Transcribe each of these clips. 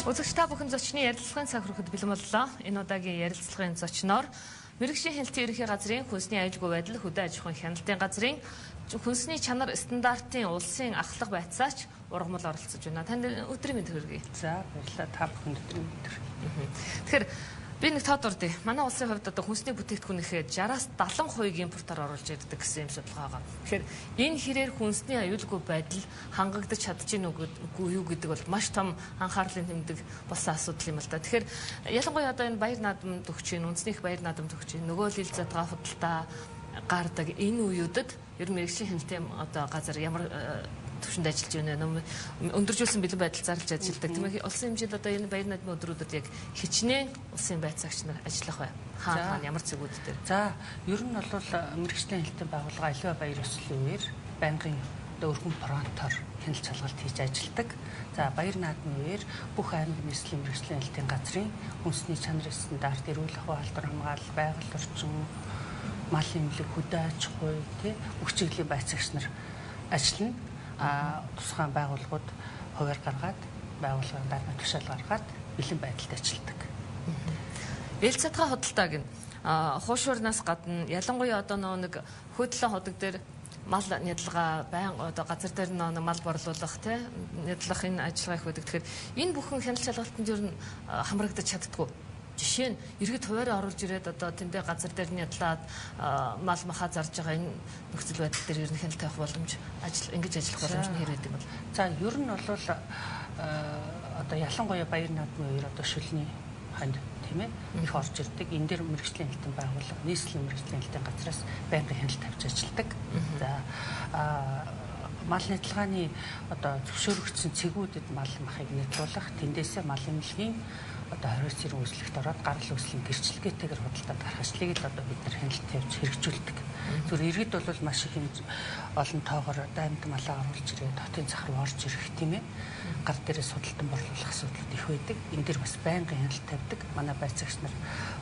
Үзэгч та бүхэн зочны ярилцлагын цаг хүрэхэд бэлэн боллоо. Энэ удаагийн ярилцлагын зочноор мэрэгжлийн хяналтын ерөнхий газрын хүнсний аюулгүй байдал хөдөө аж ахуйн хяналтын газрын хүнсний чанар стандартын улсын ахлах байцаач ургамал оролцож байна. Танд өдрийн мэнд хүргэе. За баярлалаа. Та бүхэнд өдрийн мэнд хүргэе. Тэгэхээр би нэг тоод урдъя. Манай улсын хувьд одоо хүнсний бүтээгдэхүүнийхээ 60-аас 70% импортоор оруулж ирдэг гэсэн юм судалгаа байгаа. Тэгэхээр энэ хэрээр хүнсний аюулгүй байдал хангагдаж чадчихна үгүй юу гэдэг бол маш том анхаарлын тэмдэг болсон асуудал юм л да. Тэгэхээр ялангуяа одоо энэ баяр наадамд өгч, үндэснийх баяр наадамд өгч, нөгөө л ил задгаа худалдаа гардаг энэ үеүүдэд ер нь мэрэгжлийн хяналтын одоо газар ямар төвшөнд ажиллаж байна вэ? Өндөржүүлсэн бэлэн байдал зарлж ажилладаг. Тийм ээ. Улсын хэмжээнд одоо энэ баяр наадмын өдрүүдэд яг хичнээн улсын байцаагч нар ажиллах бай. Хаана ямар зэгүүд дээр? За, ер нь бол мэрэгжлийн хяналтын байгууллага аливаа баяр ёслолын үеэр байнгын өргөн фронтоор хяналт шалгалт хийж ажилладаг. За, баяр наадмын үеэр бүх аймаг нийслэлийн мэрэгжлийн хяналтын газрын хүнсний чанарын стандарт, эрүүл ахуй, алдар хамгаалал, байгаль орчин, мал эмнэлэг, хөдөө аж ахуй, бүх чиглэлийн байцаагч нар ажиллана. Тусгай байгууллагууд хуваар гаргаад байгууллагын дарга тушаал гаргаад бэлэн байдалд ажилладаг. Ил задгаа худалдааг нь хуушуурнаас гадна ялангуяа одоо нэг хөдлөн ходог дээр мал нядалгаа байн одоо газар дээр нэг мал борлуулах нядлах энэ ажиллагааг хөдөг. Тэгэхээр энэ бүхэн хяналт шалгалтанд ер нь хамрагдаж чаддгүй. Жишээ нь иргэд хуваараа оруулж ирээд одоо тэндээ газар дээр нядлаад мал махаа зарж байгаа энэ нөхцөл байдал дээр ер нь хяналт авах боломж ингэж ажиллах боломж нь хэр байдаг юм бол. За ер нь бол одоо ялангуяа баяр наадмын үеэр одоо шүлний ханд тийм ээ их орж ирдэг. Энэ дээр мэрэгжлийн хяналтын байгууллага, нийслэлийн мэрэгжлийн хяналтын газраас байнгын хяналт тавьж ажилладаг. За мал нядалгааны одоо зөвшөөрөгдсөн цэгүүдэд мал махыг нядлуулах, тэндээсээ мал эмнэлгийн одоо 20 сарын үүслэгт ороод гарал үүслийн гэрчлэгээтэйгээр худалдаад гарах ажлыг л одоо бид нар хяналт тавьж хэрэгжүүлдэг. Зүгээр иргэд бол маш их олон тоогоор даймд малаа оруулж ирээд хотын зах руу орж ирэх тийм ээ. Гар дээрээ судалтан борлуулах асуудал их байдаг. Энэ дэр бас байнгын хяналт тавьдаг. Манай байцаагч нар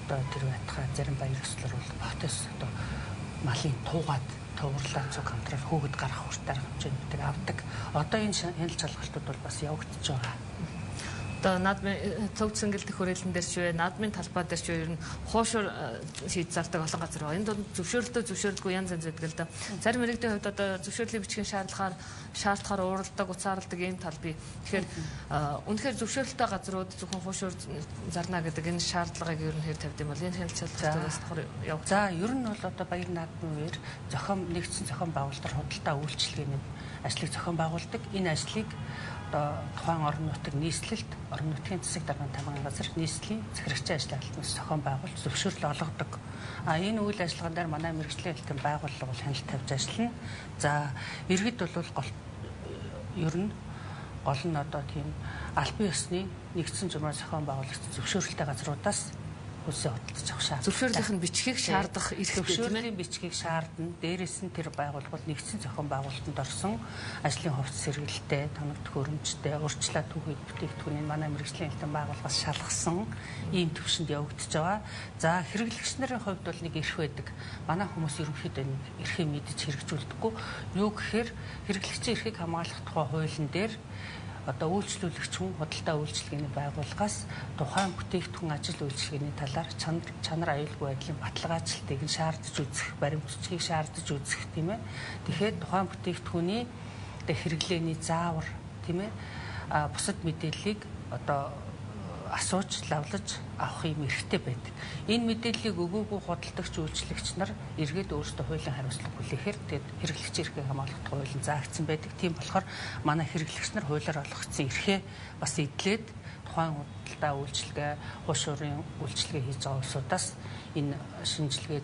одоо тэр байтхаа зарим баяр ёслол бол хотоос одоо малын туугаад туурлаа цуг хамтраар хөөгд гарах хүртэл хэмжээнд авдаг. Одоо энэ хяналт шалгалтууд бол бас явагдаж байгаа. Одоо наадмын цогц сэнгэлдэх хүрээлэн дээр ч вэ, наадмын талбай дээр ч вэ ер нь хуушур шийд зардаг олон газар байна. Энд зөвшөөрөлтөө янз янз байдаг л да. Зарим иргэдийн хувьд одоо зөвшөөрлийн бичгийн шаардлагаар уурладаг, уцаарладаг ийм тал бий. Тэгэхээр үнэхээр зөвшөөрөлтөө газрууд зөвхөн хуушур зарна гэдэг энэ шаардлагыг ер нь хэр тавьд юм бол энэ хяналт шалгалтаас давхар явах. За ер нь бол одоо баяр наадмын үеэр нэгдсэн зохион байгуулалтаар худалдаа үйлчилгээний ажлыг зохион байгуулдаг. Энэ ажлыг одоо тухайн орон нутгийн нийслэлд орон нутгийн засаг дарганы тамгын газар нийслэлийн захирагчийн ажлын албанаас зохион байгуулж зөвшөөрөл олгодог. Энэ үйл ажиллагаан дээр манай мэрэгжлийн хяналтын байгууллага бол хяналт тавьж ажиллана. За иргэд бол ер нь гол нь одоо тийм албан ёсны нэгдсэн журмаар зохион байгуулагч зөвшөөрөлтэй газруудаас хүсээ хөдөлж авах шаардлага. Зөвшөөрлийнх нь бичгийг шаардах эрхтэй зөвшөөрлийн бичгийг шаардна. Дээрээс нь тэр байгууллага нэгдсэн зохион байгуулалтанд орсон ажлын хувцас сэргэлттэй, тоног төхөөрөмжтэй, урьдчилан түүхийг бүтээгдэхүүнийг манай мэрэгжлийн хяналтын байгууллагаас шалгасан ийм төвшөнд явагдаж байгаа. За хэрэглэгч нарын хувьд бол нэг эрх байдаг. Манай хүмүүс ерөнхийдөө нэг эрхээ мэдж хэрэгжүүлдэггүй. Юу гэхээр хэрэглэгчийн эрхийг хамгаалах тухай хуулийн дээр одоо үйлчлүүлэгч хүн худалдаа үйлчилгээний байгууллагаас тухайн бүтээгдэхүүн ажил үйлчилгээний талаар чанар аюулгүй байдлын баталгаажлалтыг нь шаардж үзэх, баримтчгийг шаардж үзэх тийм ээ. Тэгэхээр тухайн бүтээгдэхүүний хэрэглээний заавар тийм ээ бусад мэдээллийг одоо асууж лавлаж авах юм эрхтэй байдаг. Энэ мэдээллийг өгөөгүй худалдагч үйлчлэгч нар эргээд өөрсдөө хуулийн хариуцлага хүлээхээр тэгээд хэрэглэгчийн эрхийг хамгаалах хуулийн заагдсан байдаг. Тийм болохоор манай хэрэглэгч нар хуулиар олгогдсон эрхээ бас эдлээд тухайн худалдаа үйлчилгээ, хуушуурын үйлчилгээ хийж байгаа улсуудаас энэ шинжилгээ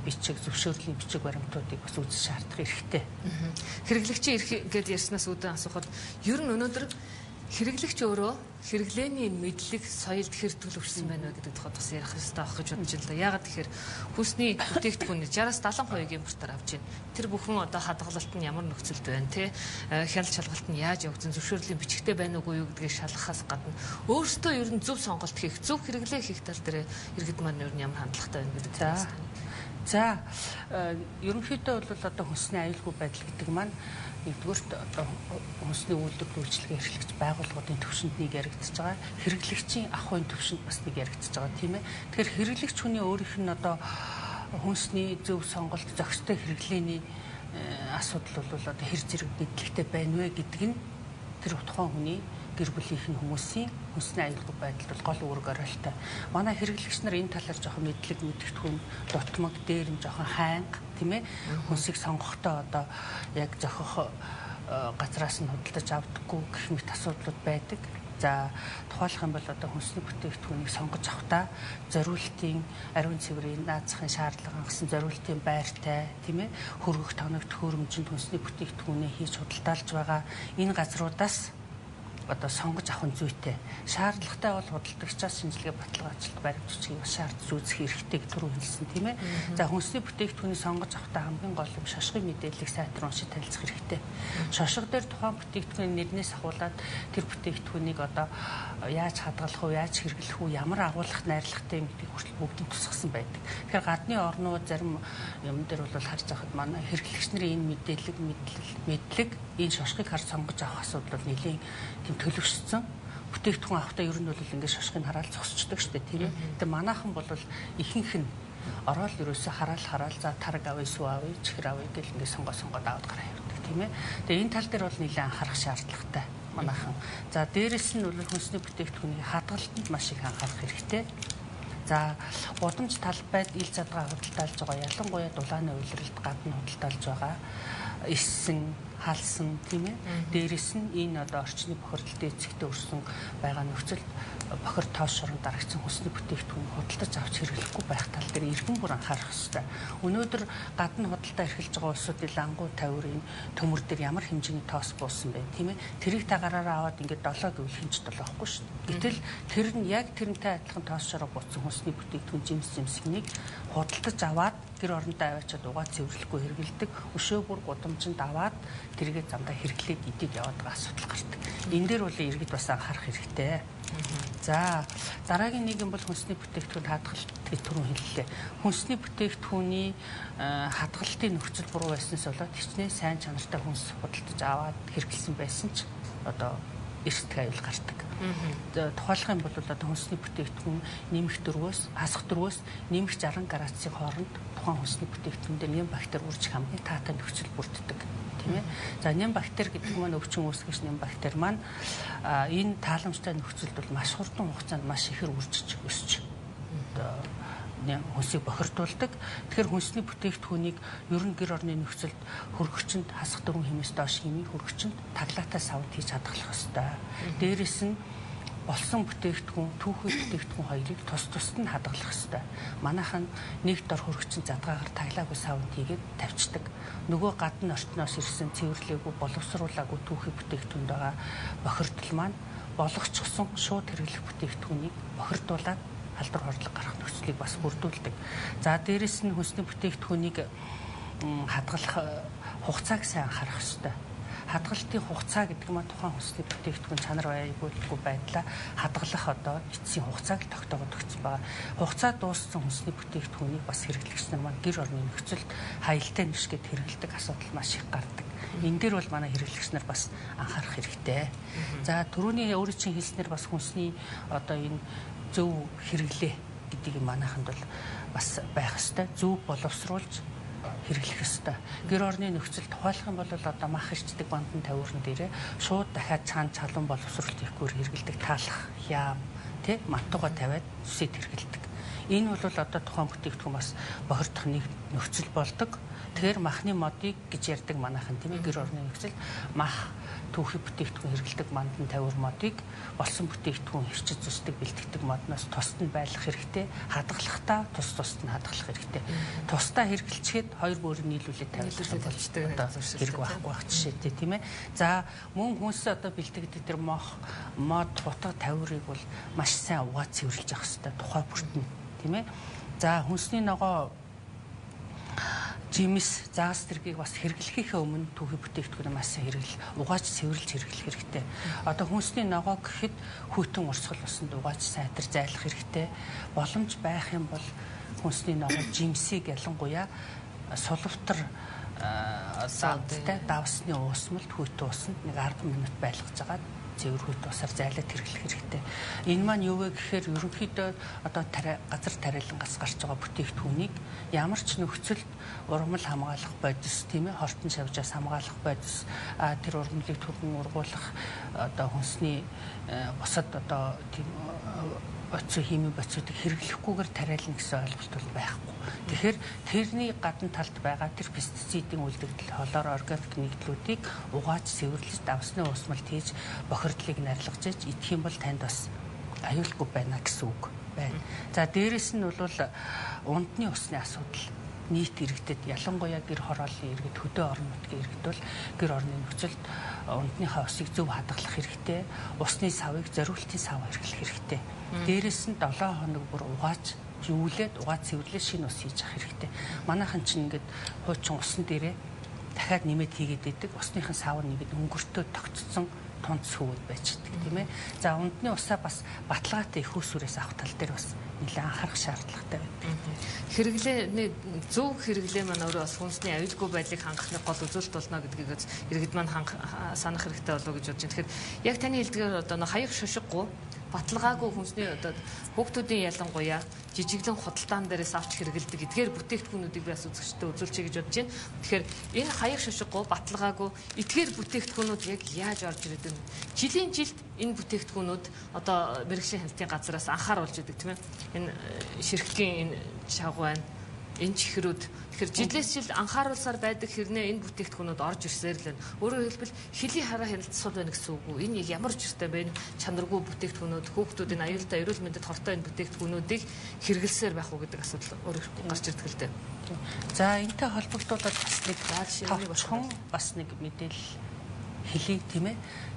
бичиг зөвшөөрлийн бичиг баримтуудыг бас үзэх шаардах эрхтэй. Хэрэглэгчийн эрх гэдээ ярьснаас үүдэн асуухад ер нь өнөөдөр хэрэглэгч өөрөө хэрэглээний мэдлэг соёлд хэр төлөвшсөн байна вэ гэдэг тухайд бас ярих хэрэгтэй авах гэж бодож байна. Яагаад тэгэхээр хүнсний бүтээгдэхүүний 60-70% импортоор авч байна. Тэр бүхэн одоо хадгалалт нь ямар нөхцөлд байна те хяналт шалгалт нь яаж явагдсан, зөвшөөрлийн бичгтэй байна уугүй юу гэдгийг шалгахаас гадна өөрсдөө ер нь зөв сонголт хийх, зөв хэрэглээ хийх тал дээр иргэд маань ер нь ямар хандлагатай байна гэдэг. За ерөнхийдөө бол одоо хүнсний аюулгүй байдал гэдэг маань нэгдүгürt одоо хүнсний үйлдвэр үйлчилгээ эрхлэгч байгууллагын төвшөнд нэг яригдчихэж байгаа. Хэрэглэгчийн ахуйн төвшөнд бас нэг яригдчихэж байгаа тийм ээ. Тэгэхээр хэрэглэгч хүний өөрийнх нь одоо хүнсний зөв сонголт зохистой хэрэглээний асуудал бол одоо хэр зэрэг бидлэгтэй байна вэ гэдэг нь тэр утгаан хүний гэр бүлийнхэн хүмүүсийн хүнсний аюулгүй байдалд гол үүрэг оройлтой. Манай хэрэглэгч нар энэ талаар жоохон мэдлэг мэдгэдэггүй дутмаг дээр нь жоохон хайнга тийм ээ хүнсийг сонгохдоо одоо яг зохих газраас нь худалдаж авдаггүй гэх мэт асуудлууд байдаг. За тухайлах юм бол одоо хүнсний бүтээгдэхүүнийг сонгож авахдаа зориултын ариун цэврийн наазахын шаардлага гэсэн зориултын байртай тийм ээ хөргөх тоног төхөөрөмжөнд хүнсний бүтээгдэхүүнээ хийж худалдаалж байгаа энэ газруудаас одоо сонгож авах нь зүйтэй. Шаардлагатай бол худалдагчаас шинжилгээ баталгаачлалт баримт бичгийг бас шаардж үзэх хэрэгтэй гэж түрүү хэлсэн тийм ээ. За хүнсний бүтээгдэхүүнийг сонгож авахдаа хамгийн гол юм шошгын мэдээллийг сайтар уншиж танилцах хэрэгтэй. Шошго дээр тухайн бүтээгдэхүүний нэрнээс ахуулаад тэр бүтээгдэхүүнийг одоо яаж хадгалах уу, яаж хэрэглэх үү, ямар агуулгах найрлагатай юм гэдгийг хүртэл бүгдийг тусгасан байдаг. Тэгэхээр гадны орнууд зарим юм дээр бол харж байхад манай хэрэглэгч нарын энэ мэдлэг энэ шошгыг харж сонгож авах асуудал бол нэлийн төлөвшсөн. Бүтээгдэхүүн авахдаа ер нь бол ингээд шошгыг хараал зогсчдаг шүү дээ тийм ээ. Тэгээ манайхан бол ихэнх нь ороод ерөөсө хараал за тараг авъя, сүү авъя, чихэр авъя гэл ингээд сонгоод аваад гараа явдаг тийм ээ. Тэгээ энэ тал дээр бол нэлээд анхаарах шаардлагатай манайхан. За дээрэс нь бол хүнсний бүтээгдэхүүний хадгалтанд маш их анхаарах хэрэгтэй. За гудамж талбайд ил задгаа худалдаалж байгаа ялангуяа дулааны уйлралд гадна худалдаалж байгаа эссэн халсан тийм ээ. Дээрэс нь энэ одоо орчны бохирдолтой эцэгтэй өрсөн байгаа нөхцөл бохир тоос шорон дарагдсан хүнсний бүтээгдэхүүн худалдаж авч хэрэглэхгүй байх тал дээр иргэн бүр анхаарах хэрэгтэй. Өнөөдөр гадна худалдаа эрхэлж байгаа улсуудын лангуу тавирын төмөр дээр ямар хэмжээний тоос буусан бэ тийм ээ. Тэрийг та гараараа аваад ингээд 7 гэвэл хинч 7 байхгүй шүү дээ. Гэтэл тэр нь яг тэрнтэй адилхан тоос шороо буусан хүнсний бүтээгдэхүүн жимснийг худалдаж аваад гэр орондоо аваачаад угаа цэвэрлэхгүй хэрэгэлдэг. Өшөө бүр гудамжинд аваад тэргээ замдаа хэрэглээд идэв яваад байгаа асуудал гардаг. Энэ дээр бол иргэд бас анхаарах хэрэгтэй. За дараагийн нэг юм бол хүнсний бүтээгдэхүүн хадгалт гэж түрүүн хэллээ. Хүнсний бүтээгдэхүүний хадгалтын нөхцөл буруу байснаас болоод хичнээн сайн чанартай хүнс худалдаж аваад хэрэглэсэн байсан ч одоо эрсдэл аюул гардаг. Тухайлах юм бол одоо хүнсний бүтээгдэхүүн нэмэх дөрвөөс хасах дөрвөөс нэмэх 60 градусын хооронд тухайн хүнсний бүтээгдэхүүн дээр нэм бактери үржих хамгийн таатай нөхцөл бүрддэг. Тийм ээ. За нэм бактери гэдэг маань өвчин үүсгэж нэм бактери маань энэ тааламжтай нөхцөлд бол маш хурдан хугацаанд маш ихээр үржиж өсч хүнсийг бохирдуулдаг. Тэгэхээр хүнсний бүтээгдэхүүнийг ер нь гэр орны нөхцөлд хөргөгчөнд хасах дөрвөн хэмээс доош хэмээн хөргөгчөнд таглаатай савд хийж хадгалах ёстой. Дээрээс нь болсон бүтээгдэхүүн, түүхий бүтээгдэхүүн хоёрыг тус нь хадгалах ёстой. Манайхан нэг дор хөргөгчөнд задгаагаар таглаагүй савд хийгээд тавьчихдаг. Нөгөө гадны орчноос ирсэн цэвэрлээгүй боловсруулаагүй түүхий бүтээгдэхүүнд байгаа бохирдол маань болгочихсон шууд хэрэглэх бүтээгдэхүүнийг бохирдуулаад халдвар хорлог гарах нөхцөлийг бас бүрдүүлдэг. За дээрэс нь хүнсний бүтээгдэхүүнийг хадгалах хугацааг сайн анхаарах ёстой. Хадгалтын хугацаа гэдэг нь тухайн хүнсний бүтээгдэхүүн чанар аюулгүй байдлаа хадгалах одоо эцсийн хугацааг тогтоогод өгсөн байгаа. Хугацаа дууссан хүнсний бүтээгдэхүүнийг бас хэрэглэгч нар маань гэр орны нөхцөлд хаялтай нэшгээд хэрэглэдэг асуудал маш их гардаг. Энэ дээр бол манай хэрэглэгч нар бас анхаарах хэрэгтэй. За түрүүний өөрийн чинь хэлснээр бас хүнсний одоо энэ зөв хэрэглээ гэдэг юм манайханд бол бас байх ёстой. Зөв боловсруулж хэрэглэх ёстой. Гэр орны нөхцөл тухайлах юм бол одоо мах ирчдэг бандан тавиурн дээрээ шууд дахиад цаана чалан боловсруулалт хийхгүйгээр хэрэглэдэг таалах яам тий мантууга тавиад үсэд хэрэглэдэг. Энэ бол одоо тухайн бүтээгдэхүүн бас бохирдох нэг нөхцөл болдог. Тэгэхээр махны модыг гэж ярьдаг манайхан тийм ээ гэр орны нөхцөл мах түүхий бүтээгдэхүүн хэрэглэдэг мандан тавиур модыг болсон бүтээгдэхүүн хэрчиж зүсдэг бэлтгэдэг модноос тусад нь байлгах хэрэгтэй. Хадгалахдаа тусад нь хадгалах хэрэгтэй. Тусдаа хэрэглэчихэд хоёр бүрийг нийлүүлээд тавьчихсан болчтой хэрэг байхгүй байх жишээтэй тийм ээ. За мөн хүнс одоо бэлтгэдэг тэр мод хутга тавиурыг бол маш сайн угаа цэвэрлж явах хэрэгтэй. Тухай бүртэн тийм ээ. За хүнсний ногоо жимс заас тэргийг бас хэрэглэхийнхээ өмнө түүхий бүтээгдэхүүнээ маш сайн угааж цэвэрлж хэрэглэх хэрэгтэй. Одоо хүнсний ногоо гэхэд хүйтэн урсгал усанд угааж сайтар зайлах хэрэгтэй. Боломж байх юм бол хүнсний ногоон жимсийг ялангуяа сулвтар саадтай давсны уусмалд хүйтэн усанд нэг 10 минут байлгаж агаад цэвэр хүйтэн усаар зайлаад хэрэглэх хэрэгтэй. Энэ маань юу вэ гэхээр ерөнхийдөө одоо газар тариалангаас гарч байгаа бүтээгдэхүүнийг ямар ч нөхцөлд ургамал хамгаалах бодис тийм ээ хортон шавжаас хамгаалах бодис тэр ургамлыг түргэн ургуулах одоо хүнсний бусад одоо тийм оцсон химийн бодисуудыг хэрэглэхгүйгээр тариална гэсэн ойлголт бол байхгүй. Тэгэхээр тэрний гадна талд байгаа тэр пестицидийн үлдэгдэл холоор органик нэгдлүүдийг угааж цэвэрлэж давсны уусмалт хийж бохирдлыг нарилгаж идэх юм бол танд бас аюулгүй байна гэсэн үг байна. За дээрэс нь бол ундны усны асуудал нийт иргэдэд ялангуяа гэр хорооллын иргэд хөдөө орон нутгийн иргэд бол гэр орны нөхцөлд ундныхаа усыг зөв хадгалах хэрэгтэй. Усны савыг зориултын сав хэрэглэх хэрэгтэй. Дээрээс нь 7 хоног бүр угааж жүүлээд угааж цэвэрлээ шинэ ус хийж авах хэрэгтэй. Манайхан чинь ингээд хуучин усан дээрээ дахиад нэмээд хийгээд идэг. Усныхан сав нь ингээд өнгөртөө тогтцсон тунц хөвөд байж байгаа тийм ээ. За ундны усаа бас баталгаатай их усүрээс авах тал дээр бас нэлээд анхаарах шаардлагатай байдаг. Хэрэглээ зөв хэрэглээ маань өөрөө бас хүнсний аюулгүй байдлыг хангахны гол үзүүлэлт болно гэдгийг иргэд маань санах хэрэгтэй болов уу гэж бодож байна. Тэгэхээр яг таны хэлдгээр одоо хаяг шошиггүй баталгаагүй хүнсний одоо хүүхдүүдийн ялангуяа жижиглэн худалдаан дээрээс авч хэрэгэлдэг эдгээр бүтээгдэхүүнүүдийг би бас үзэгчтэй үзүүлчихье гэж бодож байна. Тэгэхээр энэ хаяг шошиггүй баталгаагүй эдгээр бүтээгдэхүүнүүд яг яаж орж ирээд байна? Жилийн жилд энэ бүтээгдэхүүнүүд одоо мэргэжлийн хяналтын газраас анхааруулж идэг тийм ээ. Энэ ширхгийн энэ чавган энэ чихрүүд тэгэхээр жилээс жил анхааруулсаар байдаг хэрнээ энэ бүтээгдэхүүнүүд орж ирсээр л байна. Өөрөөр хэлбэл хилийн хараа хяналтсал байна гэсэн үг үү? Энэ ямар ч ёстой бэ? Чанаргүй бүтээгдэхүүнүүд хүүхдүүдийн аюултай эрүүл мэндэд хортой энэ бүтээгдэхүүнүүдийг хэрэглэсээр байх уу гэдэг асуудал өөрөө гарч ирдэг л дээ. За энэтэй холбогдуулаад бас нэг мэдээлэл хэлийг тийм ээ.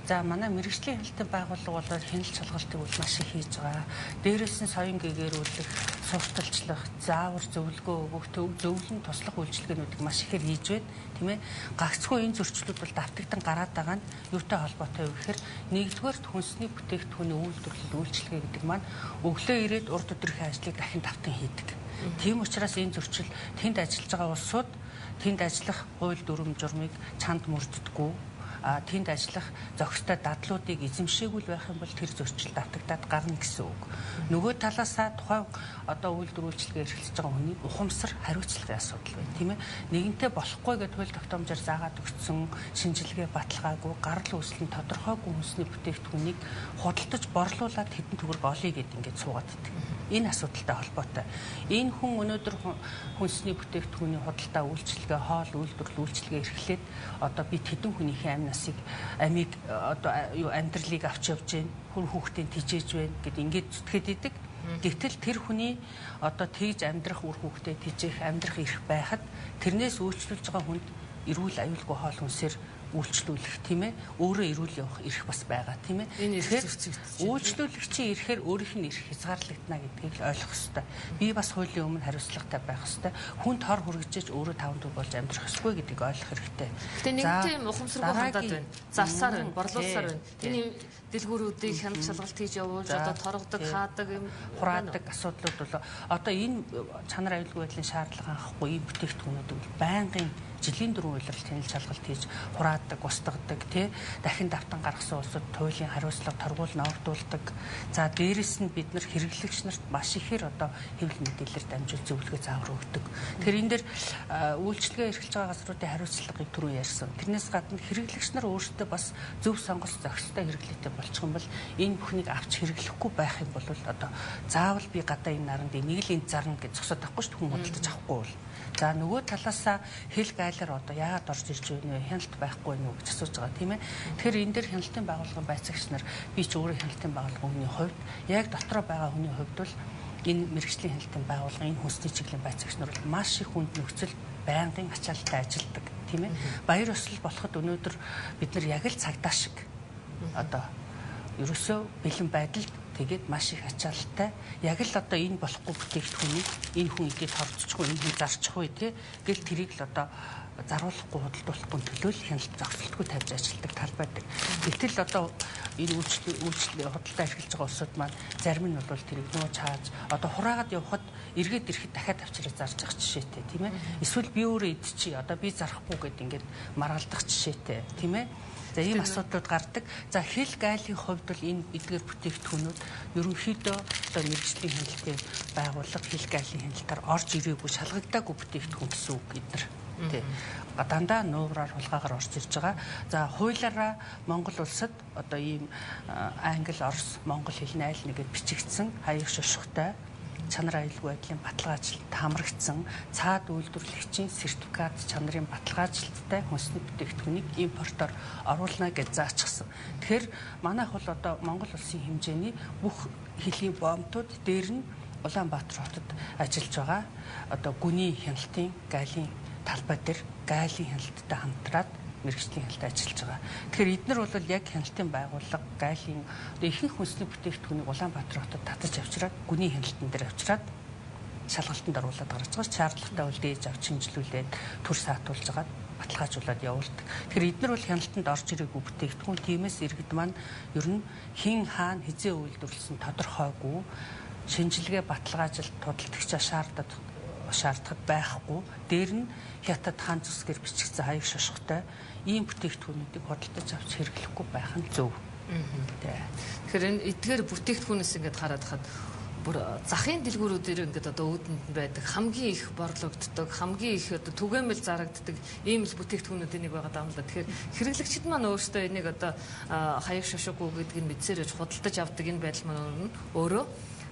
За манай мэргэжлийн хяналтын байгууллага бол хяналт шалгалтыг бол маш их хийж байгаа. Дээрээс нь соён гэгэрүүлэх, сурталчлах, заавар зөвлөгөө өгөх, төв зөвлөн туслах үйлчилгээнүүдийг маш ихээр хийж байна, тийм ээ. Гагцхүү энэ зөрчлүүд бол давтагдан гараад байгаа нь юутай холбоотой вэ гэхээр нэгдүгээрт хүнсний бүтээгдэхүүний үйлдвэрлэл үйлчилгээ гэдэг маань өглөө ирээд урд өдрийнхээ ажлыг дахин давтан хийдэг. Тийм учраас энэ зөрчил тэнд ажиллаж байгаа улсууд тэнд ажиллах хууль дүрм журмыг чанд мөрддөггүй. Тэнд ажиллах зохистой дадлуудыг эзэмшээгүй байх юм бол тэр зөрчил давтагдаад гарна гэсэн үг. Нөгөө талаасаа тухайн одоо үйлдвэр үйлчилгээ эрхэлж байгаа хүний ухамсар хариуцлагын асуудал байна, тийм ээ. Нэгэнтээ болохгүй гэдэг хууль тогтоомжоор заагаад өгсөн шинжилгээ баталгаагүй гарал үүслэн тодорхойгүй хүнсний бүтээгдэхүүнийг худалдаж борлуулад хэдэн төгрөг олъё гэдээ ингэж суугаад идэг. Энэ асуудалтай холбоотой. Энэ хүн өнөөдөр хүнсний бүтээгдэхүүний худалдаа үйлчилгээ, хоол үйлдвэрлэл үйлчилгээ эрхлээд одоо бид хэдэн хүнийхээ амийг одоо амьдралыг авч явж гэн хүн хүүхдийн тижээж байна гэд ингээд зүтгэхэд идэг. Гэтэл тэр хүний одоо тэгж амьдрах үр хүүхдээ тижээх амьдрах эрх байхад тэрнээс үйлчлүүлж байгаа хүнд эрүүл аюулгүй хоол хүнсээр үйлчлүүлэх тийм ээ өөрөө эрүүл явах эрх бас байгаа тийм ээ. Тэгэхээр үйлчлүүлэгчийн эрхээр өөрийнх нь эрх хязгаарлагдана гэдгийг л ойлгох ёстой. Би бас хуулийн өмнө хариуцлагатай байх ёстой. Хүнд хор хүргэж өөрөө таван төв болж амьдрах ёсгүй гэдгийг ойлгох хэрэгтэй. Гэтэ нэг тийм ухамсаргүй хандаад байна. Зарсаар байна, борлуулсаар байна. Энэ дэлгүүрүүдийг хяналт шалгалт хийж явуулж одоо торгодог, хаадаг юм хураадаг асуудлууд бол одоо энэ чанар аюулгүй байдлын шаардлага анхахгүй ийм бүтээгдэхүүнүүд бол байнгын жилийн дөрвөн үйлрэлт хяналт шалгалт хийж хураадаг, устгадаг тий дахин давтан гаргасан улсууд туйлын хариуцлага торгуулна ордуулдаг. За дээрэс нь бид нар хэрэглэгч нарт маш ихээр одоо хэвлэл мэдээлэлээр дамжуул зөвлөгөө заавар өгдөг. Тэгэхээр энэ дэр үйлчлэгээ эрхэлж байгаа газруудын хариуцлагыг түрүү ярьсан. Тэрнээс гадна хэрэглэгч нар өөрсдөө бас зөв сонголт зохистой хэрэглээтэй болчих юм бол энэ бүхнийг авч хэрэглэхгүй байх юм бол одоо заавал би гадаа энэ наранд нэг л энд зарна гэж зогсоод байхгүй шүү дээ хүн худалдаж авахгүй бол. За нөгөө талаасаа хэл гайлаар одоо яагаад орж ирж байна вэ? Хяналт байхгүй нь үү гэж асууж байгаа тийм ээ. Тэгэхээр энэ дээр хяналтын байгууллагын байцаагч нар би ч өөрөө хяналтын байгууллагын хувьд яг дотроо байгаа хүний хувьд бол энэ мэргэжлийн хяналтын байгууллагын энэ хүнсний чиглэлийн байцаагч нар бол маш их хүнд нөхцөл байнгын ачаалттай ажилладаг тийм ээ. Баяр ёслол болоход өнөөдөр бид нар яг л цагдаа шиг одоо ерөөсөө бэлэн байдалд тэгээд маш их ачаалттай яг л одоо энэ болохгүй бүтээгдэхүүнийг энэ хүн игээд хорцчихгүй энэ хүн зарчихгүй тий гэл тэрийг л одоо заруулахгүй худалдуулахгүй төлөө л хяналт зохицолтгүй тавьж ажилладаг тал байдаг. Гэтэл одоо энэ үйлчлэл худалдаа эрхэлж байгаа улсууд маань зарим нь бол тэрийг нууж хааж одоо хураагаад явхад эргээд ирэхэд дахиад авчираа зарж ах жишээтэй тийм ээ. Эсвэл би өөрөө идчихье одоо би зарахгүй гэд ингээд маргалдах жишээтэй тийм ээ. За ийм асуудлууд гардаг. За хэл гайлын хувьд бол энэ эдгээр бүтээгдэхүүнүүд ерөнхийдөө одоо мэргэжлийн хяналтын байгууллага хэл гайлын хяналтаар орж ирээгүй шалгагдаагүй бүтээгдэхүүн гэсэн үг эдгээр. Тэ. Дандаа нуураар хулгаагаар орж ирж байгаа. За хуулиараа Монгол улсад одоо ийм англи, орос, монгол хэлний айл нэгэд бичигдсэн хаяг шошготой чанар аюулгүй байдлын баталгаачлалт хамрагдсан цаад үйлдвэрлэгчийн сертификат чанарын баталгаачлалттай хүнсний бүтээгдэхүүнийг импортоор оруулна гэж заачсан. Тэгэхээр манайх бол одоо Монгол улсын хэмжээний бүх хэлийн боомтууд дээр нь Улаанбаатар хотод ажиллаж байгаа. Одоо гүний хяналтын гайлын талбай дээр гайлын хяналттай хамтраад мэргэжлийн хяналт ажиллаж байгаа. Тэгэхээр эдгээр бол яг хяналтын байгууллага гайлын ихэнх хүнсний бүтээгдэхүүнийг Улаанбаатар хотод татаж авчираад гүний хяналтан дээр авчираад шалгалтанд оруулаад гаргаж байгаа. Шаардлагатай бол дээж авч шинжилүүлээд төр саатуулж байгаа баталгаажуулаад явуулдаг. Тэгэхээр эдгээр бол хяналтанд орж ирээгүй бүтээгдэхүүн. Тиймээс иргэд маань ер нь хин хаана хизээ үйлдвэрлэсэн тодорхойгүй шинжилгээ баталгаажилт тодтолтогчоо шаардахад байхгүй. Дээр нь хятад хаан зүсгээр бичигдсэн хаяг шошготой ийм бүтээгдэхүүнүүдийг худалдаж авч хэрэглэхгүй байх нь зөв. Тэгэхээр энэ эдгээр бүтээгдэхүүнээс ингээд хараад хаад бүр захын дэлгүүрүүдээр ингээд одоо үүдэнд байдаг хамгийн их борлогддог, хамгийн их одоо түгээмэл зарагддаг ийм л бүтээгдэхүүнүүдийн нэг байгаа даа. Тэгэхээр хэрэглэгчид маань өөрсдөө энийг одоо хаяг шошгогүй гэдгийг мэдсээр худалдаж авдаг энэ байдал маань өөрөө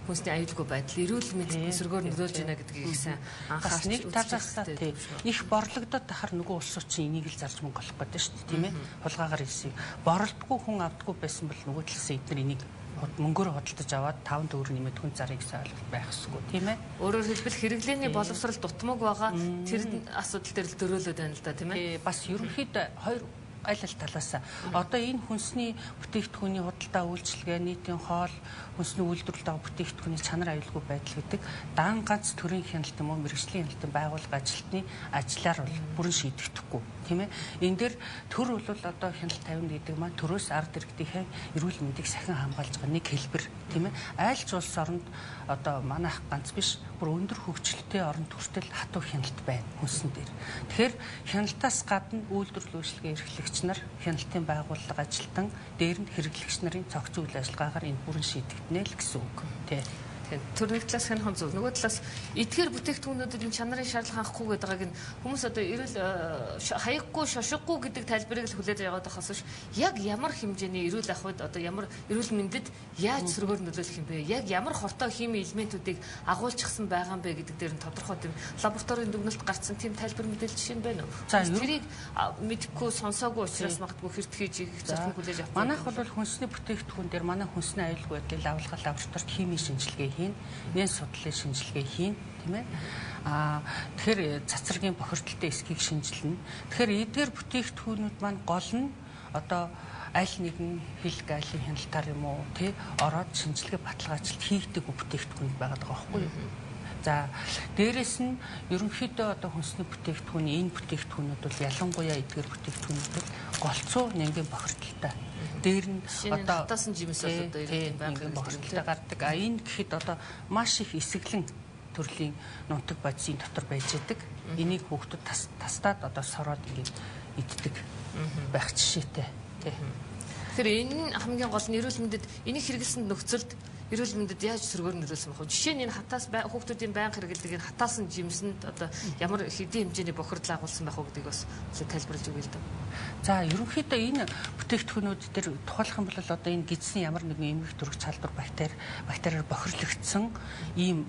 хүнсний аюулгүй байдал, эрүүл мэндийн эсрэгөөр нөлөөлж байна гэдгийг их сайн анхаарч нэг талаасаа тийм их борлогдоод тахаар нөгөө улсууд чинь энийг л зарж мөнгө олох гэдэг шүү дээ, тийм ээ. Хулгаагаар хэлсэн. Борлдохгүй хүн авдаггүй байсан бол нөгөө талаас эдгээр энийг мөнгөөр худалдаж аваад 5 төгрөг нэмээд хүн зарыг сайн ойлгох байх ёсгүй, тийм ээ. Өөрөөр хэлбэл хэрэглээний боловсрал дутмаг байгаа тэр асуудал дээр л дөрөөлөд байна л да, тийм ээ. Бас ерөнхийдөө хоёр аль талаас одоо энэ хүнсний бүтээгдэхүүний худалдаа үйлчилгээ, нийтийн хоол, хүнсний үйлдвэрлэлд байгаа бүтээгдэхүүний чанар аюулгүй байдал гэдэг дан ганц төрийн хяналт юм уу мэргэжлийн хяналтын байгууллага ажилтны ажиллаар бол бүрэн шийдэгдэхгүй, тийм ээ. Энэ дээр төр бол одоо хяналт тавина гэдэг маань төрөөс ард иргэдийнхээ эрүүл мэндийг сахин хамгаалж байгаа нэг хэлбэр, тийм ээ. Айлч улс оронд одоо манайх ганц биш бүр өндөр хөгжилтэй оронд хүртэл хатуу хяналт байна хүнсэн дээр. Тэгэхээр хяналтаас гадна үйлдвэрлэл үйлчилгээ эрхлэгч нар хяналтын байгууллага ажилтан дээр нь хэрэглэгч нарын цогц үйл ажиллагаагаар энэ бүрэн шийдэгдэнэ л гэсэн үг тий. Төрний талаас хянах зөв. Нөгөө талаас эдгээр бүтээгдэхүүнүүдэд энэ чанарын шаардлага хангахгүй гэдэг нь хүмүүс одоо эрүүл хаяггүй шошиггүй гэдэг тайлбарыг л хүлээж аваад байхаас биш яг ямар хэмжээний эрүүл ахуйд одоо ямар эрүүл мэндэд яаж сөргөөр нөлөөлөх юм бэ? Яг ямар хортой хими элементүүдийг агуулчихсан байгаа юм бэ гэдэг дээр нь тодорхой тийм лабораторийн дүгнэлт гарцсан тийм тайлбар мэдээлэл жишээ нь байна уу? Тэрийг мэдэхгүй сонсоогүй учраас магадгүй хэрт хийж зөвхөн хүлээж авах. Манайх бол хүнсний бүтээгдэхүүн дээр манай хүнсний аюулгүй байдлын лавлага лабораторид хими шинжилгээ хийн, нэн судлалын шинжилгээ хийн, тийм ээ. Тэгэхээр цацрагийн бохирдолтой эсхийг шинжилнэ. Тэгэхээр эдгээр бүтээгдэхүүнүүд маань гол нь одоо аль нэгэн хэл гайлын хяналтаар юм уу тий ороод шинжилгээ баталгаачлалт хийгдэг бүтээгдэхүүн байгаад байгаа байхгүй юу? За дээрэс нь ерөнхийдөө одоо хүнсний бүтээгдэхүүний энэ бүтээгдэхүүнүүд бол ялангуяа эдгээр бүтээгдэхүүнүүд бол голцоо нянгийн бохирдолтой. Дээр нь одоо хатаасан жимс бол одоо ирээд байнгын бохирдолтой гардаг. Энэ гэхэд одоо маш их эсэглэн төрлийн нунтаг бодисын дотор байж идэг. Энийг хүүхдүүд тастаад одоо сороод ингээд иддэг байх жишээтэй. Тэгэхээр энэ хамгийн гол нь эрүүл мэндэд энийг хэрэглэсэн нөхцөлд эрүүл мэндэд яаж сөргөөр нөлөөлсөн бэ? Жишээ нь энэ хатаас хүүхдүүдийн байнга хэрэглэдэг энэ хатаасан жимсэнд одоо ямар хэдийн хэмжээний бохирдол агуулсан байх уу гэдгийг бас тайлбарлаж өгье л дээ. За ерөнхийдөө энэ бүтээгдэхүүнүүд дээр тухайлах юм бол одоо энэ гидсний ямар нэгэн эмгэх төрөх салбар бактериар бохирлогдсон ийм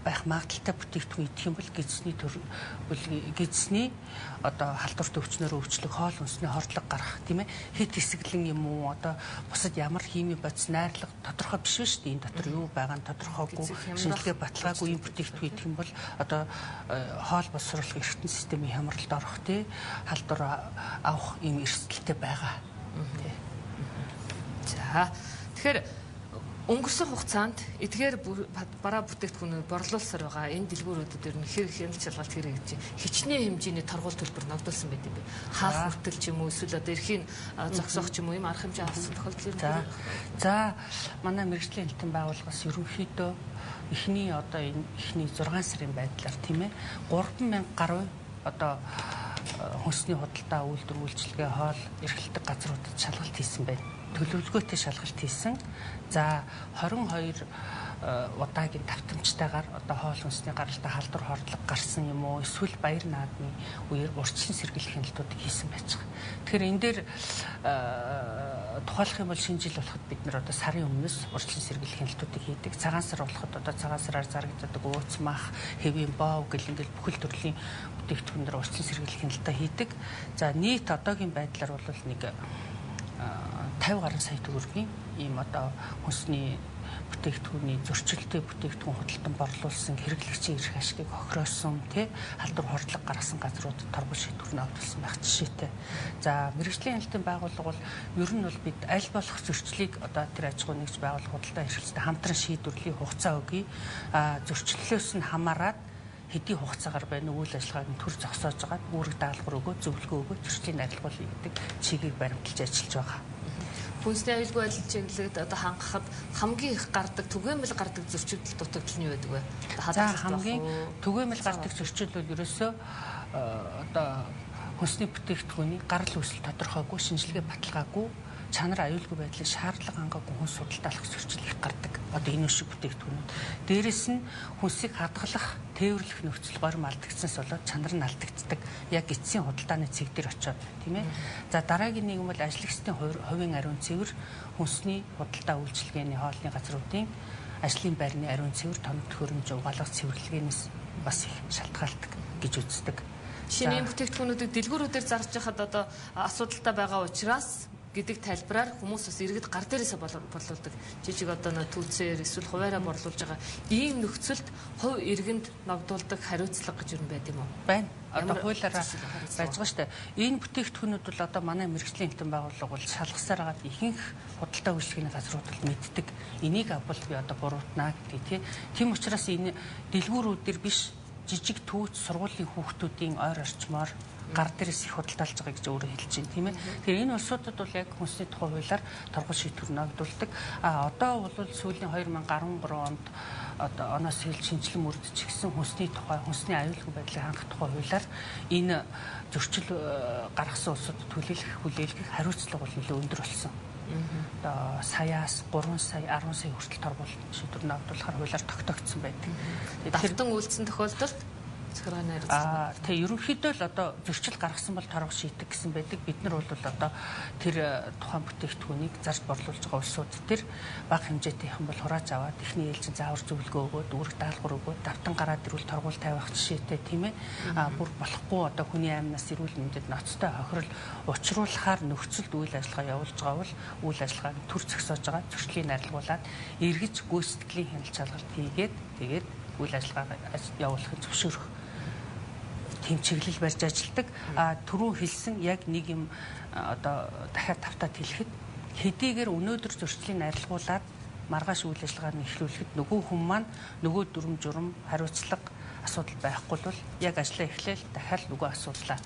байх магадaltaй бүтээгдэхүүн идэх юм бол гидсний одоо халдварт өвчнөр өвчлөг, хоол хүнсний хордлого гарах, тийм ээ. Хит хэсэглэн юм уу одоо бусад ямар хими бодис найрлага тодорхой биш шүү дээ. Энэ дотор юу байгаа нь тодорхойгүй, шинжилгээ баталгаагүй ийм бүтээгдэхүүн идэх юм бол одоо хоол боловсруулах эргэтэн системийн хямралд орох, тий халдвар авах ийм эрсдэлтэй байгаа. За тэгэхээр Өнгөрсөн хугацаанд эдгээр бараа бүтээгдэхүүнүүд борлуулсаар байгаа энэ дэлгүүрүүдэд ер нь хяналт шалгалт хэрэгжиж хичнээн хэмжээний торгуул төлбөр ногдуулсан байт юм бэ. Хаах хүртэл ч юм уу эсвэл одоо эрхийн зогсоох ч юм уу ийм арга хэмжээ авсан тохиолдол юм байна. За манай мэргэжлийн хэлтэн байгууллагаас ерөнхийдөө эхний 6 сарын байдлаар тийм ээ 3,000 гаруй одоо хүнсний худалдаа үйлдвэр үйлчилгээ хоол эрхэлдэг газруудад шалгалт хийсэн байна. Төлөвлөгөөтэй шалгалт хийсэн. За 22 удаагийн давтамжтайгаар одоо хоол хүнсний гаралтай халдвар хордлого гарсан юм уу эсвэл баяр наадмын үеэр урьдчилан сэргийлэх хяналтуудыг хийсэн байж байгаа. Тэгэхээр энэ дээр тухайлах юм бол шинэ жил болоход бид нэр одоо сарын өмнөөс урьдчилан сэргийлэх хяналтуудыг хийдэг. Цагаан сар болоход одоо цагаан сараар зарагддаг ууц мах, хэвийн боов гэл ингээл бүхэл төрлийн бүтээгдэхүүн дээр урьдчилан сэргийлэх хяналтаа хийдэг. За нийт одоогийн байдлаар бол нэг 50 гаруй сая төгрөгийн ийм одоо хүнсний бүтээгдэхүүний зөрчилтэй бүтээгдэхүүн худалдан борлуулсан хэрэглэгчийн эрх ашигыг хохироосон халдвар хордлого гаргасан газруудад торгол шийдвэр ногдуулсан байх жишээтэй. За мэргэжлийн хяналтын байгууллага бол ер нь бол бид аль болох зөрчлийг одоо тэр аж ахуй нэгж байгууллага худалдаа эрхлэлтэй хамтран шийдвэрлэлийн хугацаа өгье. Зөрчлөлөөс нь хамаарат хэдийн хугацаагаар байна үйл ажиллагааг нь төр зогсоож байгаа үүрэг даалгавар өгөө зөвлөгөө өгөө зөрчлийн арилгуул гэдэг чигийг баримталж ажиллаж байгаа. Хүнсний аюулгүй байдлын чиглэлд одоо хангахад хамгийн их гардаг түгээмэл гардаг зөрчил дутагдал нь юу байдаг вэ? За хамгийн түгээмэл гардаг зөрчил бол ерөөсөө одоо хүнсний бүтээгдэхүүний гарал үүсэл тодорхойгүй шинжилгээ баталгаагүй чанар аюулгүй байдлыг шаардлага хангаагүй хүнс судалдаалах зөрчил их гардаг. Одоо энэ шиг бүтээгдэхүүнүүд. Дээрээс нь хүнсийг хадгалах, тээвэрлэх нөхцөл горим алдагдсанаас болоод чанар нь алдагддаг. Яг эцсийн худалдааны цэг дээр очиод тийм ээ. За дараагийн нэг нь бол ажлагчдын хувийн ариун цэвэр, хүнсний худалдаа үйлчилгээний хоолны газруудын ажлын байрны ариун цэвэр, тоног төхөөрөмж угаалгах цэвэрлэгээс бас их шалтгаалдаг гэж үздэг. Шинэ бүтээгдэхүүнүүдийг дэлгүүрүүдээр зарж яхад одоо асуудалтай байгаа учраас гэдэг тайлбараар хүмүүс бас иргэд гар дээрээсээ борлуулдаг. Жижиг одоо түүцээр эсвэл хуваараа борлуулж байгаа ийм нөхцөлд хувь иргэнд ногдуулдаг хариуцлага гэж юм байд юм уу? Байна. Одоо хуулиараа байж байгаа шүү дээ. Энэ бүтээгдэхүүнүүд бол одоо манай мэргэжлийн хэлтэн байгууллага бол шалгасаар агаад ихэнх худалдаа үйлчлэгээний газрууд бол мэддэг. Энийг авбал би одоо буруутнаа гэдэг тийм учраас энэ дэлгүүрүүдээр биш жижиг түүц сургуулийн хүүхдүүдийн ойр орчмоор гар дээрээс их худалдаалж байгаа гэж өөрөө хэлж байна тийм ээ. Тэгэхээр энэ улсуудад бол яг хүнсний тухай хуулиар торгол шийдвэр ногдуулдаг. Одоо бол сүүлийн 2013 онд одоо оноос хэл шинжилэн мөрдөж гисэн хүнсний тухай, хүнсний аюулгүй байдлыг хангах тухай хуулиар энэ зөрчил гаргасан улсуудад хүлээлгэх хариуцлага бол нэлээд өндөр болсон. Одоо саяас 3 сая 10 сая хүртэл торгол шийдвэр ногдуулахар хуулиар тогтоогдсон байдаг. Давтан үйлдсэн тохиолдолд захиргааны хариуцлага. Тэгээ ерөнхийдөө л одоо зөрчил гаргасан бол торгол шийдэг гэсэн байдаг. Бид нар бол одоо тэр тухайн бүтээгдэхүүнийг зарж борлуулж байгаа улсууд тэр бага хэмжээтэй юм бол хурааж аваад эхний ээлжин заавар зөвлөгөө өгөөд үүрэг даалгавар өгөөд давтан гараад ирвэл торгол тавих жишээтэй тийм ээ. Бүр болохгүй одоо хүний аймнаас эрүүл мэндэд ноцтой хохирол учруулахаар нөхцөлд үйл ажиллагаа явуулж байгаа бол үйл ажиллагааг төр зогсоож байгаа зөрчлийн арилгуулад эргэж гүйцэтгэлийн хяналт шалгалт хийгээд тэгээд үйл ажиллагаа явуулахыг зөвшөөрөх тийм чиглэл барьж ажилладаг. Түрүү хэлсэн яг нэг юм одоо дахиад тавтаад хэлэхэд хэдийгээр өнөөдөр зөрчлийн арилгуулад маргааш үйл ажиллагааг эхлүүлэхэд нөгөө хүн маань нөгөө дүрм журам хариуцлага асуудал байхгүй бол яг ажлаа эхлээл дахиад нөгөө асуудлаа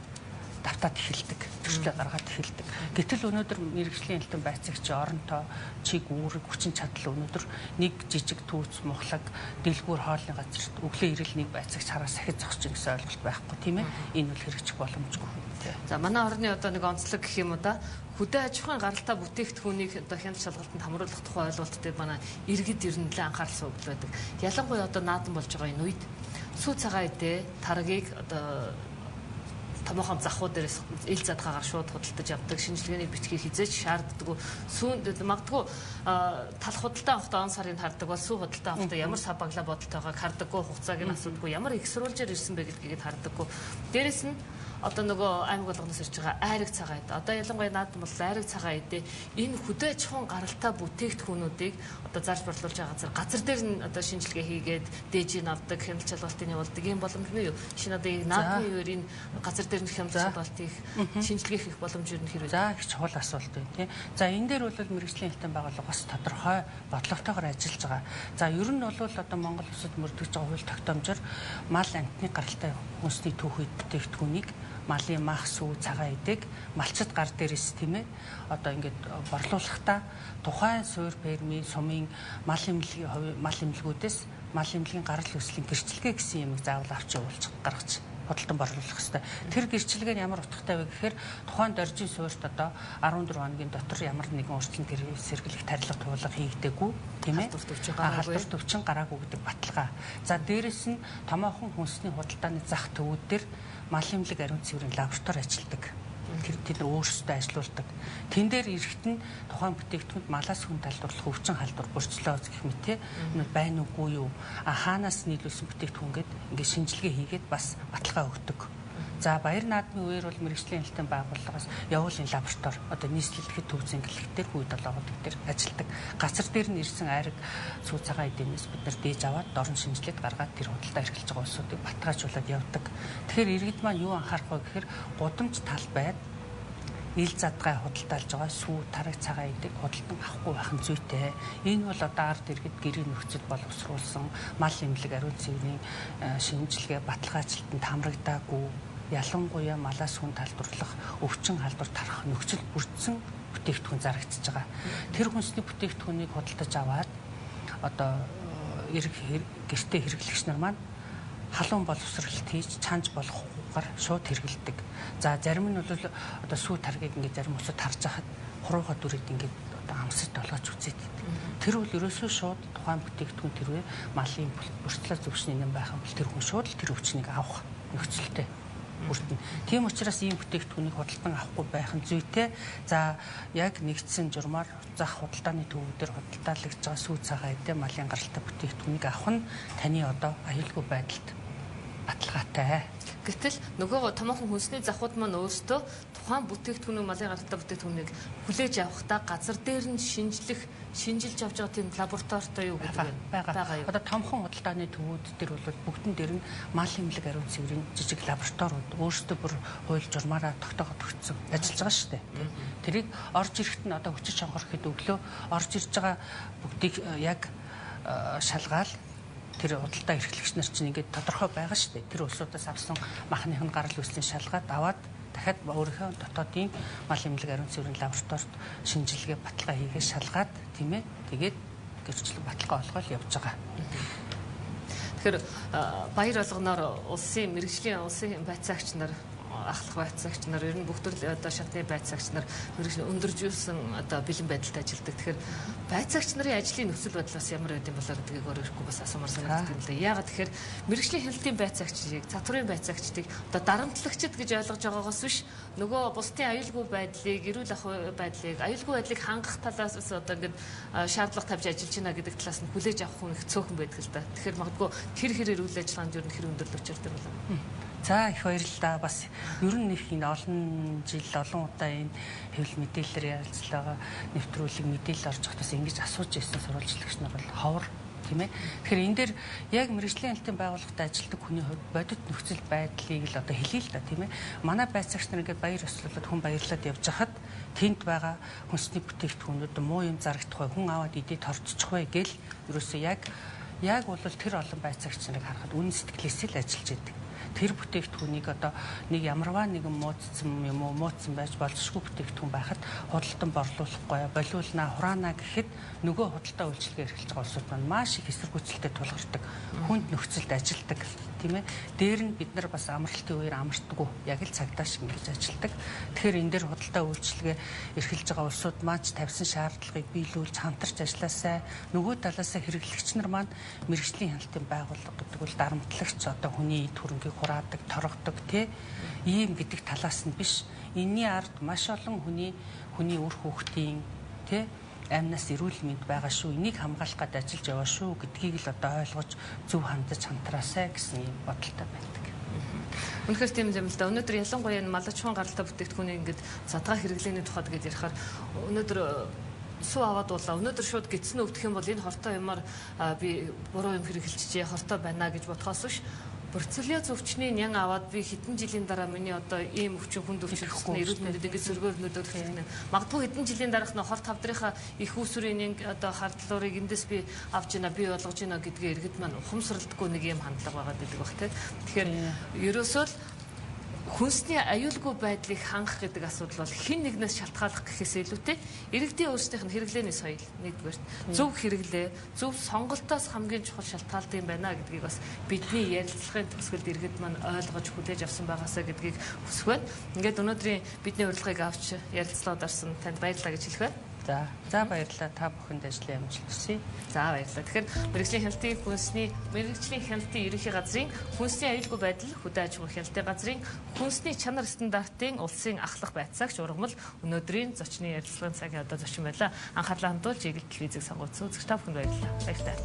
давтаад эхэлдэг, зөрчлөө гаргаад эхэлдэг. Гэтэл өнөөдөр мэргэжлийн хэлтэн байцаагч оронтой чиг үүрэг хүчин чадал өнөөдөр нэг жижиг түүц мухлаг дэлгүүр хоолны газарт өглөө ирэл нэг байцаагч хараас ахиж зогсож гэсэн ойлголт байхгүй тийм ээ. Энэ бол хэрэгжих боломжгүй хүнтэй. За манай орны одоо нэг онцлог гэх юм уу да хөдөө аж ахуйн гаралтай бүтээгдэхүүнийг одоо хяналт шалгалтанд хамруулах тухай ойлголт дээр манай иргэд ер нь нэлээд анхаарал суугаад байдаг. Ялангуяа одоо наадан болж байгаа энэ үед сүү цагаан эдээ таргийг одоо томоохон захуу дээрээс ил задгаагаар шууд худалдаж авдаг шинжилгээний бичгийг хизээч шаарддаг. Сүүнд магадгүй талх худалдаа авахдаа он сарын хардаг бол сүү худалдаа авахдаа ямар сав баглаа бодолтойгоо хардаггүй хугацааг нь асуудаггүй ямар их сурвалжаар ирсэн бэ гэдгийг хардаггүй. Дээрээс нь одоо нөгөө аймаг болгоноос ирж байгаа айраг цагаан эд. Одоо ялангуяа наадам бол айраг цагаан эд энэ хөдөө аж ахуйн гаралтай бүтээгдэхүүнүүдийг одоо зарж борлуулж байгаа газар дээр нь одоо шинжилгээ хийгээд дээжийг авдаг, хяналт шалгалтыг явуулдаг юм боломж нь юу? Шинэ одоо наадмын үеэр энэ газар дээр нь хяналт шалгалтыг шинжилгээ хийх боломж юу хэрэг? За их чухал асуулт байна тий. За энэ дээр бол мэргэжлийн хэлтэн байгууллага бас тодорхой бодлоготойгоор ажиллаж байгаа. За ер нь бол одоо Монгол улсад мөрдөж байгаа хууль тогтоомжоор мал амтны гаралтай хүнсний түүхийд бүтээгдэхүүнийг малын мах, сүү, цагаан эдэг малчит гар дээрээс тийм ээ одоо ингээд борлуулахдаа тухайн суур фермийн сумын мал эмнэлгүүдээс мал эмнэлгийн гарал үүслийн гэрчлэгээ гэсэн юмыг заавал авч явуулж гаргаж худалдан борлуулах хэрэгтэй. Тэр гэрчлэгээ нь ямар утгатай вэ гэхээр тухайн доржийн суурьт одоо 14 хоногийн дотор ямар нэгэн өөрчлөлт сэргийлэх тарилга туулга хийгдээгүй тийм ээ. Халдвар төвчин гараагүй гэдэг баталгаа. За дээрэс нь томоохон хүнсний худалдааны зах төвүүд дээр мал эмнэлэг ариун цэврийн лаборатори ажилладаг. Тэд өөрсдөө ажилуулдаг. Тэн дээр ирэхэд нь тухайн бүтээгдэхүүнд малаас хүн талдварлах өвчин халдвар бүрчлөө гэх мэт те байна уугүй юу? Хаанаас нийлүүлсэн бүтээгдэхүүн гээд ингээд шинжилгээ хийгээд бас баталгаа өгдөг. За баяр наадмын үеэр бол мэргэжлийн хэлтэн байгууллагаас явуулын лаборатори одоо нийслэлдэхэд төв зэнгэлэгтэр хүү долоогод дээр ажилладаг. Газар дээр нь ирсэн айраг сүү цагаан эдэмээс бид нар дээж аваад дорн шинжилээд гаргаад тэр худалдаа эрхэлж байгаа улсуудыг баталгаажуулаад явдаг. Тэгэхээр иргэд маань юу анхаарах вэ гэхээр гудамж талбайд ил задгай худалдаалж байгаа сүү тараг цагаан эдэг худалдан авахгүй байх нь зүйтэй. Энэ бол одоо ард иргэд гэрийн нөхцөл боловсруулсан мал эмнэлэг ариун цэврийн шинжилгээ баталгаажлалтанд хамрагдаагүй ялангуяа малаас хүн талдварлах өвчин халдвар тарах нөхцөл бүрдсэн бүтээгдэхүүн зарагдчихж байгаа. Тэр хүнсний бүтээгдэхүүнийг худалдаж аваад одоо гэртээ хэрэглэгч нар маань халуун боловсролт хийж чанж болохгүйгээр шууд хэрэгэлдэг. За зарим нь бол одоо сүү таргийг ингээд зарим усад харж хахад хурууга дүрээд ингээд одоо амсаж толгойч үзээд. Тэр бол ерөөсөө шууд тухайн бүтээгдэхүүн тэрвээ малын бүртлээ зөвшний юм байх юм бол тэр хүн шууд л тэр өвчнийг авах нөхцөлтэй бүрдэн. Тийм учраас ийм бүтээгдэхүүнийг худалдан авахгүй байх нь зүйтэй. За яг нэгдсэн журмаар зах худалдааны төвүүдээр худалдаалагдж байгаа сүү цагаан эдээ малын гаралтай бүтээгдэхүүнийг авах нь таны одоо аюулгүй байдалд баталгаатай. Гэтэл нөгөө томоохон хүнсний завхууд маань өөрсдөө тухайн бүтээгдэхүүн малын гаралтай бүтээгдэхүүнийг хүлээж авахдаа газар дээр нь шинжилж авч байгаа тийм лабораторитой юу гэдэг байгаа. Одоо томхон худалдааны төвүүд дээр бол бүгдэн дээр нь мал эмнэлэг ариун цэврийн жижиг лабораториуд өөрсдөө бүр хууль журмаараа тогтоогод өгсөн ажиллаж байгаа шүү дээ. Тэрийг орж ирэхэд нь одоо хүчит шонгор гэхэд өглөө орж ирж байгаа бүгдийг яг шалгаал тэр худалдаа эрхлэгч нар чинь ингээд тодорхой байгаа шүү дээ. Тэр улсуудаас авсан махных нь гарал үүслийн шалгаад аваад дахиад өөрийнхөө дотоодын мал эмнэлэг ариун цэврийн лабораторид шинжилгээ баталгаа хийгээд шалгаад тийм ээ тэгээд гэрчлэг баталгаа олгоод явж байгаа. Тэгэхээр баяр болгоноор улсын мэргэжлийн улсын байцаагч нар ахлах байцаагч нар ер нь бүх төрлийн одоо шатны байцаагч нар мэргэжлийн өндөржүүлсэн одоо бэлэн байдалтай ажилладаг. Тэгэхээр байцаагч нарын ажлын нөхцөл байдал бас ямар байд юм болоо гэдгийг өөрөөрхөө бас асуумар санагддаг юм лээ. Яагаад тэгэхээр мэргэжлийн хэлтийн байцаагчдыг, цатврын байцаагчдыг одоо дарамтлагчид гэж ойлгож байгаагаас биш нөгөө бусдын аюулгүй байдлыг, эрүүл ахуй байдлыг, аюулгүй байдлыг хангах талаас бас одоо ингээд шаардлага тавьж ажиллаж байна гэдэг талаас нь хүлээж авах хүн их цөөхөн байдаг л да. Тэгэхээр магадгүй тэр хэрээр үйл ажиллагаанд ер нь хэр өндөр төвчөртэй болов. За их баярлалаа. Бас ер нь их энэ олон жил олон удаа энэ хэвлэл мэдээлэлээр ярилцлага нэвтрүүлэг мэдээлэл орж байхдаа бас ингэж асууж ирсэн сурвалжлагч нар бол ховор тийм ээ. Тэгэхээр энэ дээр яг мэргэжлийн хэлтийн байгууллагад ажилладаг хүний хувьд бодит нөхцөл байдлыг л одоо хэлье л да тийм ээ. Манай байцаагч нар ингээд баяр ёслолоод хүн баярлаад явж хахад тэнд байгаа хүнсний бүтээгдэхүүнүүд муу юм зарагдах бай, хүн аваад идээд торччих бай гэл ерөөсөө яг бол тэр олон байцаагч нарыг харахад үнэн сэтгэлээсээ л ажиллаж идэг. Тэр бүтээгдэхүүнийг одоо нэг ямарваа нэгэн муудсан юм уу муудсан байж болзошгүй бүтээгдэхүүн байхад худалдан борлуулахгүй болиулнаа хураана гэхэд нөгөө худалдаа үйлчилгээ эрхэлж байгаа улсууд маань маш их эсэргүүцэлтэд тулгардаг хүнд нөхцөлд ажилдаг тийм ээ. Дээр нь бид нар бас амралтын үеэр амралтгүй яг л цагдаа шиг ингэж ажилдаг. Тэгэхээр энэ дээр худалдаа үйлчилгээ эрхэлж байгаа улсууд маань тавьсан шаардлагыг биелүүлж хамтарч ажилласаа нөгөө талаасаа хэрэглэгч нар маань мэргэжлийн хяналтын байгууллага гэдэг бол дарамтлагч одоо хүний төрөнгийг хураадаг, торгодог тий ийм гэдэг талаас нь биш. Энийний ард маш олон хүний үр хүүхдийн тий амнаас эрүүл мэнд байгаа шүү. Энийг хамгаалах гээд ажиллаж яваа шүү гэдгийг л одоо ойлгож зөв хандаж хамтраасай гэсэн юм бодолтой байдаг. Үнэхээр тийм юм л да. Өнөөдөр ялангуяа энэ малчхан гаралтай бүтээгдэхүүний ингээд задгаа хэрэглээний тухайд гэж ярихаар өнөөдөр суу аваад болоо. Өнөөдөр шууд гидсэн өвдөх юм бол энэ хортой юмар би буруу юм хэрэгэлчихжээ, хортой байна гэж бодхоос биш. Борцолио зөвчний нян аваад би хэдэн жилийн дараа миний одоо ийм өвчин хүнд өвчлөсөн эрүүл мэндэд ингээд сөргөөр нөлөөлөх юм. Магадгүй хэдэн жилийн дараах нь хорт тавдрынхаа их үүсвэрийн одоо хардлуурыг эндээс би авч ийна, би болгож ийна гэдгээ иргэд маань ухамсарлахгүй нэг юм хандлага байгаад байдаг бах те. Тэгэхээр ерөөсөө л хүнсний аюулгүй байдлыг хангах гэдэг асуудал бол хэн нэгнээс шалтгааллах гэхээс илүүтэй иргэдийн өөрсдийнх нь хэрэглээний соёл нэгдүгээр зөв хэрэглээ, зөв сонголтоос хамгийн чухал шалтгаалт юм байна гэдгийг бас бидний ярилцлагын төгсгөлд иргэд маань ойлгож хүлээж авсан байгаасаа гэдгийг хүсэх байна. Ингээд өнөөдрийн бидний урилгыг авч ярилцлагад орсон танд баярлалаа гэж хэлэх байна. За баярлалаа. Та бүхэнд ажлын амжилт хүсье. За баярлалаа. Тэгэхээр мэрэгжлийн хяналтын ерөнхий газрын хүнсний аюулгүй байдал хөдөө аж ахуйн хяналтын газрын хүнсний чанар стандартын улсын ахлах байцаагч ургамал өнөөдрийн зочны ярилцлагын цагийн одоо зочин байлаа. Анхаарлаа хандуулж Игэл телевизийг сонгоцсон үзэгч та бүхэнд баярлалаа. Баярлалаа.